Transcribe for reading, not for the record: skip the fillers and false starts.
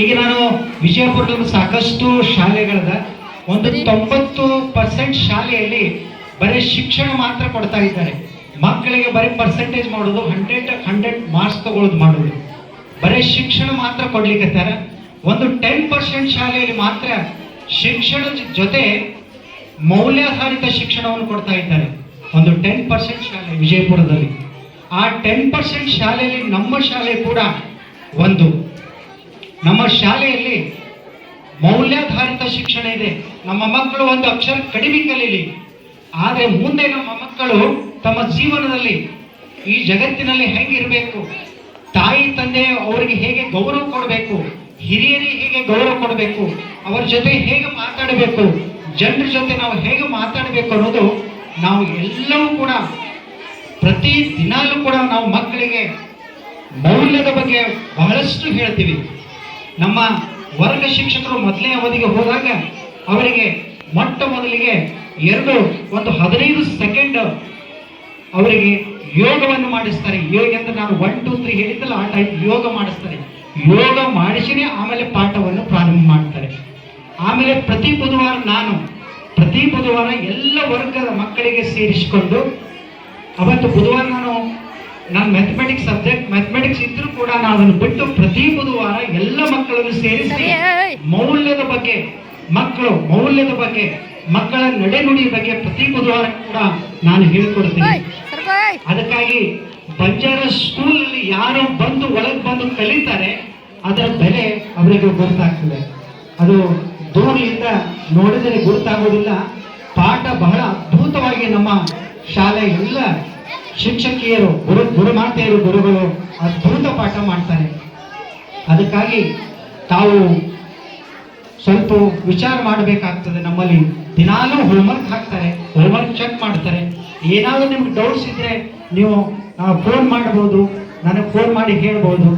ಈಗ ನಾನು ವಿಜಯಪುರದಲ್ಲಿ ಸಾಕಷ್ಟು ಶಾಲೆಗಳದ ಒಂದು 90% ಶಾಲೆಯಲ್ಲಿ ಬರೀ ಶಿಕ್ಷಣ ಮಾತ್ರ ಕೊಡ್ತಾ ಇದ್ದಾರೆ. ಮಕ್ಕಳಿಗೆ ಬರೀ ಪರ್ಸೆಂಟೇಜ್ ಮಾಡೋದು, 100 ಮಾರ್ಕ್ಸ್ ತಗೊಳ್ಳೋದು ಮಾಡೋದು, ಬರೀ ಶಿಕ್ಷಣ ಮಾತ್ರ ಕೊಡ್ಲಿಕ್ಕೆ. ಒಂದು 10% ಶಾಲೆಯಲ್ಲಿ ಮಾತ್ರ ಶಿಕ್ಷಣದ ಜೊತೆ ಮೌಲ್ಯಾಧಾರಿತ ಶಿಕ್ಷಣವನ್ನು ಕೊಡ್ತಾ ಇದ್ದಾರೆ. ಒಂದು 10% ಶಾಲೆ ವಿಜಯಪುರದಲ್ಲಿ. ಆ 10% ಶಾಲೆಯಲ್ಲಿ ನಮ್ಮ ಶಾಲೆ ಕೂಡ ಒಂದು. ನಮ್ಮ ಶಾಲೆಯಲ್ಲಿ ಮೌಲ್ಯಾಧಾರಿತ ಶಿಕ್ಷಣ ಇದೆ. ನಮ್ಮ ಮಕ್ಕಳು ಒಂದು ಅಕ್ಷರ ಕಡಿಮೆ ಕಲೀಲಿ, ಆದರೆ ಮುಂದೆ ನಮ್ಮ ಮಕ್ಕಳು ತಮ್ಮ ಜೀವನದಲ್ಲಿ ಈ ಜಗತ್ತಿನಲ್ಲಿ ಹೇಗಿರಬೇಕು, ತಾಯಿ ತಂದೆ ಅವರಿಗೆ ಹೇಗೆ ಗೌರವ ಕೊಡಬೇಕು, ಹಿರಿಯರಿಗೆ ಹೇಗೆ ಗೌರವ ಕೊಡಬೇಕು, ಅವರ ಜೊತೆ ಹೇಗೆ ಮಾತಾಡಬೇಕು, ಜನರ ಜೊತೆ ನಾವು ಹೇಗೆ ಮಾತಾಡಬೇಕು ಅನ್ನೋದು ನಾವು ಎಲ್ಲವೂ ಕೂಡ ಪ್ರತಿ ದಿನಾಲೂ ಕೂಡ ನಾವು ಮಕ್ಕಳಿಗೆ ಮೌಲ್ಯದ ಬಗ್ಗೆ ಬಹಳಷ್ಟು ಹೇಳ್ತೀವಿ. ನಮ್ಮ ವರ್ಗ ಶಿಕ್ಷಕರು ಮೊದಲನೇ ಅವಧಿಗೆ ಹೋದಾಗ ಅವರಿಗೆ ಮೊಟ್ಟ ಮೊದಲಿಗೆ ಒಂದು 15 ಸೆಕೆಂಡ್ ಅವರಿಗೆ ಯೋಗವನ್ನು ಮಾಡಿಸ್ತಾರೆ. ಯೋಗ ಅಂತ ನಾನು 1 2 3 ಹೇಳಿದ್ದಲ್ಲ, ಆ ಟೈಪ್ ಯೋಗ ಮಾಡಿಸ್ತಾರೆ. ಯೋಗ ಮಾಡಿಸಿನೇ ಆಮೇಲೆ ಪಾಠವನ್ನು ಪ್ರಾರಂಭ ಮಾಡ್ತಾರೆ. ಆಮೇಲೆ ಪ್ರತಿ ಬುಧವಾರ ಎಲ್ಲ ವರ್ಗದ ಮಕ್ಕಳಿಗೆ ಸೇರಿಸಿಕೊಂಡು, ಅವತ್ತು ಬುಧವಾರ ನಾನು ಮ್ಯಾಥಮೆಟಿಕ್ಸ್ ಇದ್ರೂ ಕೂಡ ನಾನು ಅದನ್ನು ಬಿಟ್ಟು ಪ್ರತಿ ಬುಧವಾರ ಎಲ್ಲ ಮಕ್ಕಳನ್ನು ಸೇರಿಸಿ ಮೌಲ್ಯದ ಬಗ್ಗೆ, ಮಕ್ಕಳ ನಡೆನುಡಿ ಬಗ್ಗೆ ಪ್ರತಿ ಬುಧವಾರ ಕೂಡ ನಾನು ಹೇಳಿಕೊಡ್ತೀನಿ. ಅದಕ್ಕಾಗಿ ಬಂಜಾರ ಸ್ಕೂಲ್ ಅಲ್ಲಿ ಯಾರು ಒಳಗೆ ಬಂದು ಕಲಿತಾರೆ ಅದರ ಬೆಲೆ ಅವರಿಗೆ ಗೊತ್ತಾಗ್ತದೆ. ಅದು ದೂರದಿಂದ ನೋಡಿದರೆ ಗೊತ್ತಾಗೋದಿಲ್ಲ. ಪಾಠ ಬಹಳ ಅದ್ಭುತವಾಗಿ ನಮ್ಮ ಶಾಲೆ ಎಲ್ಲ ಶಿಕ್ಷಕಿಯರು, ಗುರುಮಾತೆಯರು, ಗುರುಗಳು ಅದ್ಭುತ ಪಾಠ ಮಾಡ್ತಾರೆ. ಅದಕ್ಕಾಗಿ ತಾವು ಸ್ವಲ್ಪ ವಿಚಾರ ಮಾಡಬೇಕಾಗ್ತದೆ. ನಮ್ಮಲ್ಲಿ ದಿನಾಲೂ ಹೋಮ್ವರ್ಕ್ ಹಾಕ್ತಾರೆ, ಹೋಮ್ವರ್ಕ್ ಚೆಕ್ ಮಾಡ್ತಾರೆ. ಏನಾದರೂ ನಿಮ್ಗೆ ಡೌಟ್ಸ್ ಇದ್ರೆ ನೀವು ಫೋನ್ ಮಾಡಬಹುದು, ನನಗೆ ಫೋನ್ ಮಾಡಿ ಹೇಳ್ಬೋದು.